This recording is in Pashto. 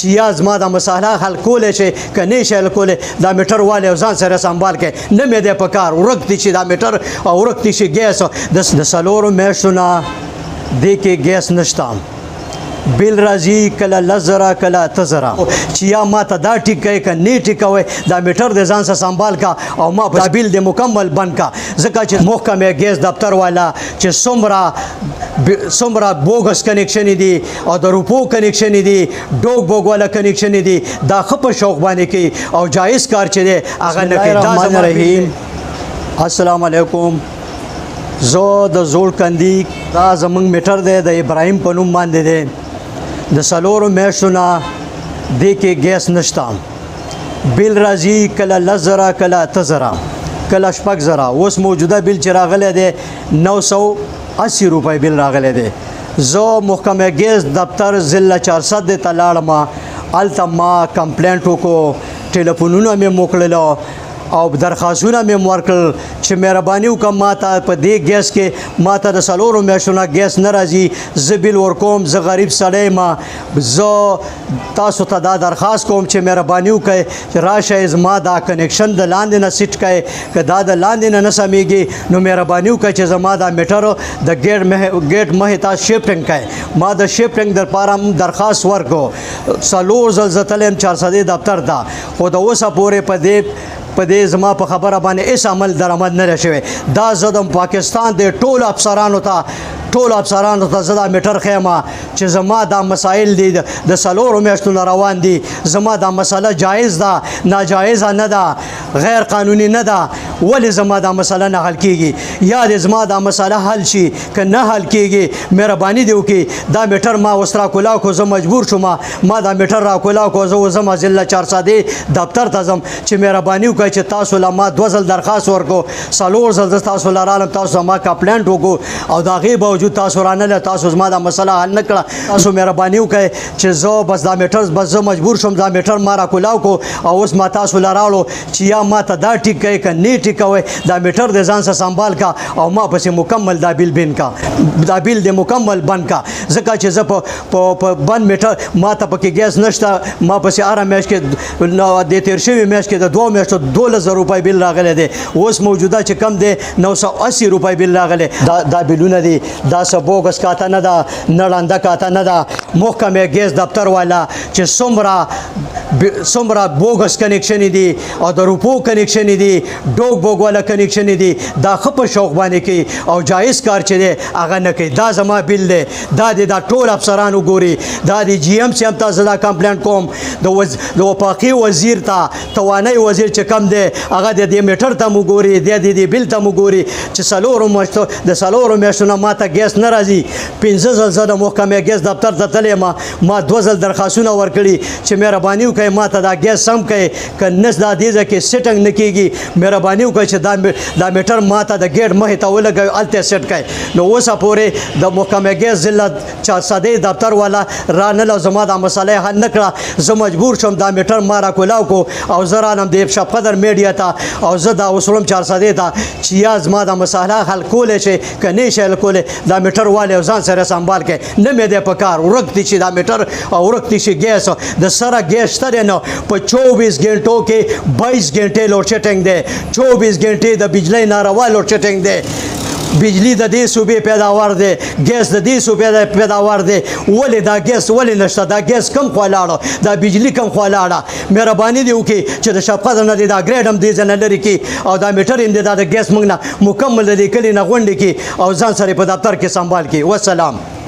چې یا زما دا مساله حل کولی شي که نه شي حل کولی دا میټر والی او ځان سره سنبال کړئ نه مې دی په کار ورک دي چې دا میټر او ورک دي چې ګیس د څلورو میاشتو نه دې کې ګیس نشته بیل راځي کله 10,000 کله 8,000 چې یا ما ته دا ټیک کوي که نه ټیکوي دا میټر د ځان سره سنبال کا او ما دا بیل د مکمل بند کا ځکه چې محکمې ګیس دفتر والا چې څومره بوګس کنیکشن دي او د روپو کنیکشن دي ډوګ بوګ والا کنیکشن دي دا ښه په شوق باندې کوي او جایز کار چې دی هغه نه کوي الرحمن الرحیم السلام علیکم زه د زوړ کندي دا زمونږ میټر دی د ابراهیم په نوم باندې دی د څلورو میاشتو نه دې کې ګیس نشته بیل راځي کله 10,000 کله 8,000 کله 6,000 اوس موجوده بیل چې راغلی دی 980 روپۍ بیل راغلی دی زه محکمې ګیس دفتر ضلع 400 ته لاړم هلته ما کمپلینټ وکړو ټلیفونونه مې موکړلو او درخواستونه مې ورکړل چې مهرباني وکړه ما ته په دې ګیس کې ما ته د څلورو میاشتو نه ګیس نه راځي زه بیل ورکوم زه غریب سړی یم زه تاسو ته دا درخواست کوم چې مهرباني وکړئ چې راشئ زما دا کنیکشن د لاندې نه سیټ کړئ که دا د لاندې نه سمېږي نو مهرباني وکړئ چې زما دا میټر د ګیټ مخې ته شفټنګ کړئ ما د شفټنګ دپاره هم درخواست ورکړو 4 ځل زه تللی یم 400 دفتر ته خو د اوسه پورې په دې زما په خبره باندې هیڅ عمل درآمد نه دی شوی دا زه د پاکستان د ټولو افسرانو ته زه دا میټر ښیم چې زما دا مسایل دي د څلورو میاشتو نه روان دي زما دا مسله جایز ده ناجایزه نه ده غیر قانوني نه ده ولې زما دا مسله نه حل کیږي یا دې زما دا مسله حل شي که نه حل کیږي مهرباني دې وکړي دا میټر ما اوس راکولاو کړو زه مجبور شوم ما دا میټر راکولاو کړو زه اوس ځم ضلع 400 دفتر ته ځم چې مهرباني وکړئ چې تاسو له ما 2 ځل درخواست ورکړو 4 ځل زه تاسو له رالم تاسو زما کمپلینټ وکړو او د هغې باوجود تاسو رانله تاسو زما دا مسله حل نه کړه تاسو مهرباني وکړئ چې زه بس دا میټر بس زه مجبور شوم دا میټر ما راکولاو کړو او اوس ما تاسو له راوړو چې یا ما ته دا ټیک کوي که نه ټیکوي دا میټر د ځان سره سنبال کا او ما پسې مکمل دا بیل بند کا دا بیل د مکمل بند کا ځکه چې زه په بند میټر ما ته پکې ګیس نشته ما پسې هره میاشت کې د تېر شوي میاشت کې د 2 میاشتو 12,000 روپۍ بیل راغلی دی اوس موجوده چې کم دی 980 روپۍ بیل راغلی دا بیلونه دي دا څه بوګس کاته نه ده نه ړنده کاته نه ده محکمې ګیس دفتر والا چې څومره بوګس کنیکشن دي او د روپو کنیکشن دي ډوګ بوګ والا کنیکشن دي دا ښه په شوق باندې کوي او جایز کار چې دی هغه نه کوي دا زما بیل دی دا ټول افسران وګوري دا د جی ایم سی هم ته زه دا کمپلینټ کوم د وفاقي وزیر ته توانای وزیر چې کم دی هغه د دې میټر ته مو ګوري د دې بیل ته مو ګوري چې د څلورو میاشتو نه ما ته ګیس نه راځي 15 ځل زه د محکمې ګیس دفتر ته تللی ما 2 ځل درخواستونه ورکړي چې مهرباني وکړئ ما ته دا ګیس سم کړئ که نه دا دې ځای کې سیټنګ نه کېږي مهرباني وکړئ چې دا میټر ما ته د ګیټ مخې ته ولګوي هلته سیټ کړئ نو اوسه پورې د محکمې ګیس ضلع 400 دفتر والا رانله زما دا مسله حل نه کړه زه مجبور شوم دا میټر ما راکولاو کړو او زه رانم د شب قدر میډیا ته او زه دا وصلم 400 ته چې یا زما دا مسله حل کولی شي که نه شي حل کولی دا میټر والی او ځان سره سنبال کړئ نه مې دی په کار ورک دي چې دا میټر او ورک دي چې ګیس د سره ګیس شته دی نو په 24 غنټو کې 22 غنټې لوډ شیډنګ دی 24 غنټې د بجلی ناروا لوډ شیډنګ دی بجلی د دې صوبې پیداوار دی ګیس د دې صوبې پیداوار دی ولې دا ګیس ولې نشته دا ګیس کم خوا لاړه دا بجلی کم خوا لاړه مهرباني دې وکړي چې د شب قدر نه دا ګریډ هم دې ځای نه لرې کړي او دا میټر هم دا ګیس موږ نه مکمل د دې کلي نه غونډې کړي او ځان سره په دفتر کې سنبال کړي والسلام